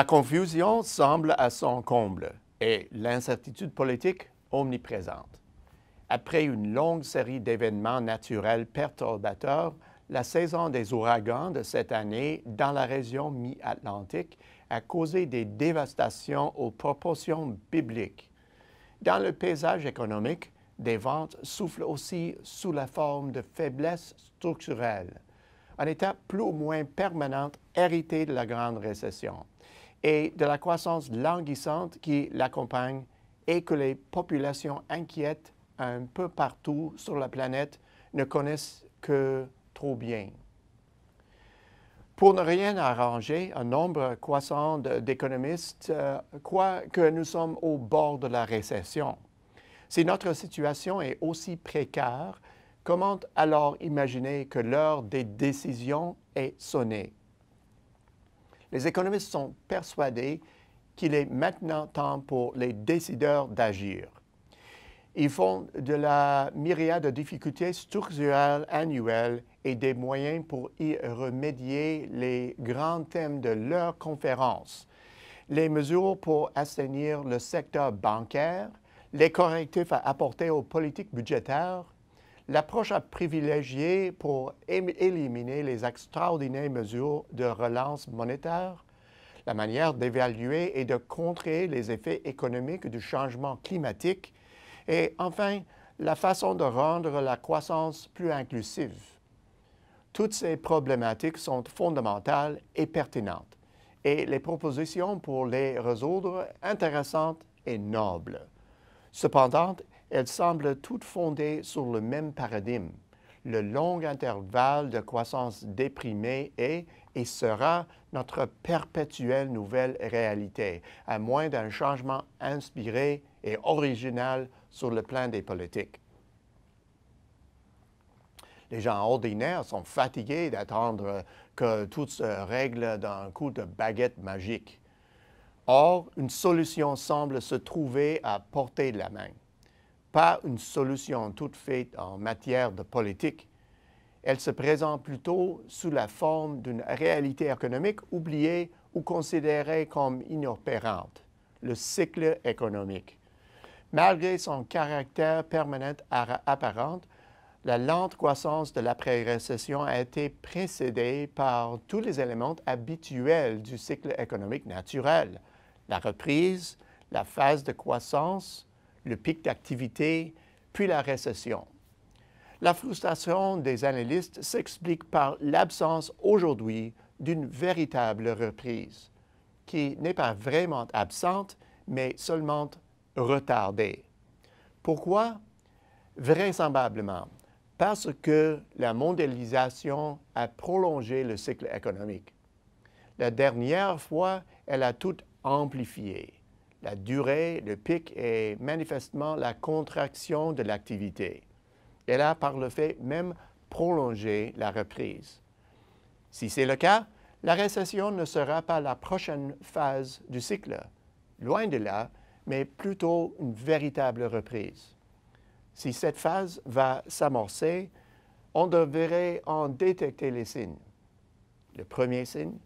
La confusion semble à son comble et l'incertitude politique omniprésente. Après une longue série d'événements naturels perturbateurs, la saison des ouragans de cette année dans la région mi-atlantique a causé des dévastations aux proportions bibliques. Dans le paysage économique, des ventes soufflent aussi sous la forme de faiblesses structurelles, un état plus ou moins permanent hérité de la grande récession et de la croissance languissante qui l'accompagne et que les populations inquiètes un peu partout sur la planète ne connaissent que trop bien. Pour ne rien arranger, un nombre croissant d'économistes croient que nous sommes au bord de la récession. Si notre situation est aussi précaire, comment alors imaginer que l'heure des décisions est sonnée? Les économistes sont persuadés qu'il est maintenant temps pour les décideurs d'agir. Ils font de la myriade de difficultés structurelles annuelles et des moyens pour y remédier les grands thèmes de leur conférence, les mesures pour assainir le secteur bancaire, les correctifs à apporter aux politiques budgétaires, l'approche à privilégier pour éliminer les extraordinaires mesures de relance monétaire, la manière d'évaluer et de contrer les effets économiques du changement climatique et enfin, la façon de rendre la croissance plus inclusive. Toutes ces problématiques sont fondamentales et pertinentes et les propositions pour les résoudre intéressantes et nobles. Cependant, elles semblent toutes fondées sur le même paradigme. Le long intervalle de croissance déprimée est et sera notre perpétuelle nouvelle réalité, à moins d'un changement inspiré et original sur le plan des politiques. Les gens ordinaires sont fatigués d'attendre que tout se règle d'un coup de baguette magique. Or, une solution semble se trouver à portée de la main. Pas une solution toute faite en matière de politique. Elle se présente plutôt sous la forme d'une réalité économique oubliée ou considérée comme inopérante, le cycle économique. Malgré son caractère permanent apparent, la lente croissance de l'après-récession a été précédée par tous les éléments habituels du cycle économique naturel, la reprise, la phase de croissance, le pic d'activité, puis la récession. La frustration des analystes s'explique par l'absence aujourd'hui d'une véritable reprise, qui n'est pas vraiment absente, mais seulement retardée. Pourquoi? Vraisemblablement, parce que la mondialisation a prolongé le cycle économique. La dernière fois, elle a tout amplifié. La durée, le pic et manifestement la contraction de l'activité. Elle a par le fait même prolongé la reprise. Si c'est le cas, la récession ne sera pas la prochaine phase du cycle, loin de là, mais plutôt une véritable reprise. Si cette phase va s'amorcer, on devrait en détecter les signes. Le premier signe,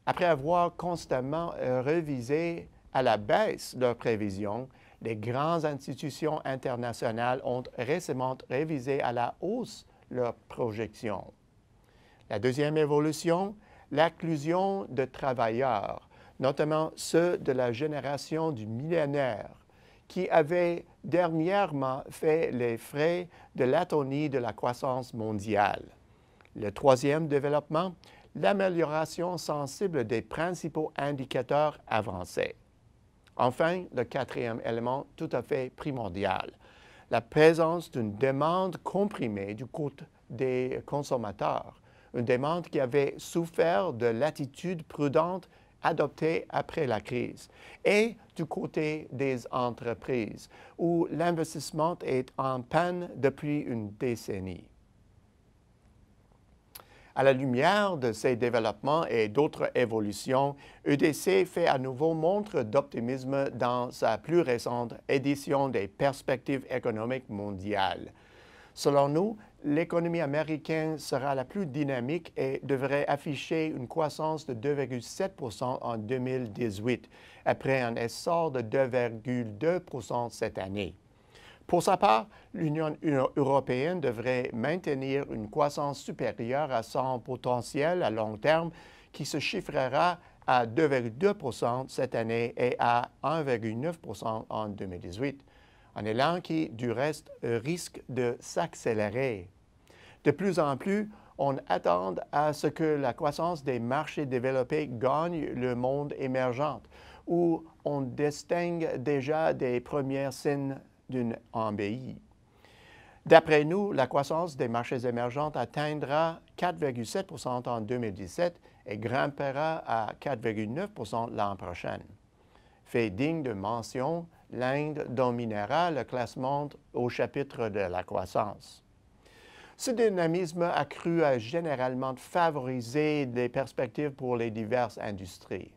après avoir constamment révisé à la baisse leurs prévisions, les grandes institutions internationales ont récemment révisé à la hausse leurs projections. La deuxième évolution, l'inclusion de travailleurs, notamment ceux de la génération du millénaire, qui avaient dernièrement fait les frais de l'atonie de la croissance mondiale. Le troisième développement, l'amélioration sensible des principaux indicateurs avancés. Enfin, le quatrième élément tout à fait primordial, la présence d'une demande comprimée du côté des consommateurs, une demande qui avait souffert de l'attitude prudente adoptée après la crise, et du côté des entreprises, où l'investissement est en panne depuis une décennie. À la lumière de ces développements et d'autres évolutions, EDC fait à nouveau montre d'optimisme dans sa plus récente édition des perspectives économiques mondiales. Selon nous, l'économie américaine sera la plus dynamique et devrait afficher une croissance de 2,7 en 2018, après un essor de 2,2 cette année. Pour sa part, l'Union européenne devrait maintenir une croissance supérieure à son potentiel à long terme qui se chiffrera à 2,2 cette année et à 1,9 en 2018, un élan qui, du reste, risque de s'accélérer. De plus en plus, on attend à ce que la croissance des marchés développés gagne le monde émergent, où on distingue déjà des premiers signes d'une embellie. D'après nous, la croissance des marchés émergents atteindra 4,7 en 2017 et grimpera à 4,9 l'an prochain. Fait digne de mention, l'Inde dominera le classement au chapitre de la croissance. Ce dynamisme accru a généralement favorisé les perspectives pour les diverses industries.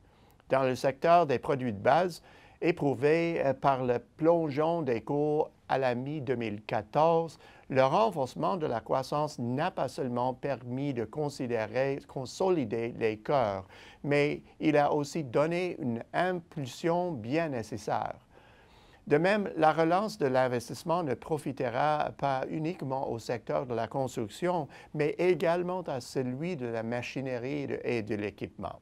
Dans le secteur des produits de base, éprouvé par le plongeon des cours à la mi-2014, le renforcement de la croissance n'a pas seulement permis de consolider les cœurs, mais il a aussi donné une impulsion bien nécessaire. De même, la relance de l'investissement ne profitera pas uniquement au secteur de la construction, mais également à celui de la machinerie et de l'équipement.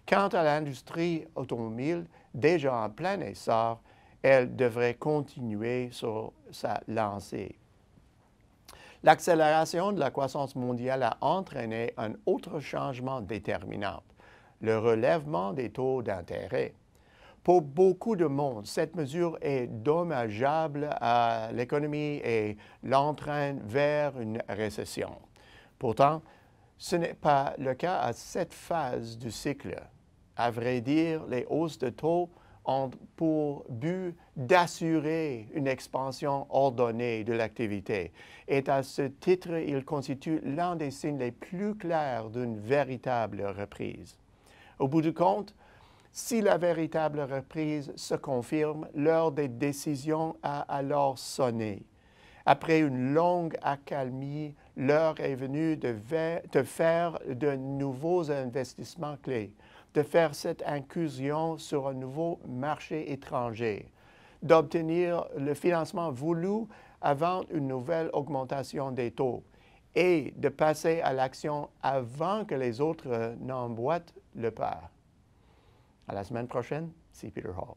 Quant à l'industrie automobile, déjà en plein essor, elle devrait continuer sur sa lancée. L'accélération de la croissance mondiale a entraîné un autre changement déterminant, le relèvement des taux d'intérêt. Pour beaucoup de monde, cette mesure est dommageable à l'économie et l'entraîne vers une récession. Pourtant, ce n'est pas le cas à cette phase du cycle. À vrai dire, les hausses de taux ont pour but d'assurer une expansion ordonnée de l'activité. Et à ce titre, ils constituent l'un des signes les plus clairs d'une véritable reprise. Au bout du compte, si la véritable reprise se confirme, l'heure des décisions a alors sonné. Après une longue accalmie, l'heure est venue de faire de nouveaux investissements clés, de faire cette incursion sur un nouveau marché étranger, d'obtenir le financement voulu avant une nouvelle augmentation des taux et de passer à l'action avant que les autres n'emboîtent le pas. À la semaine prochaine, c'est Peter Hall.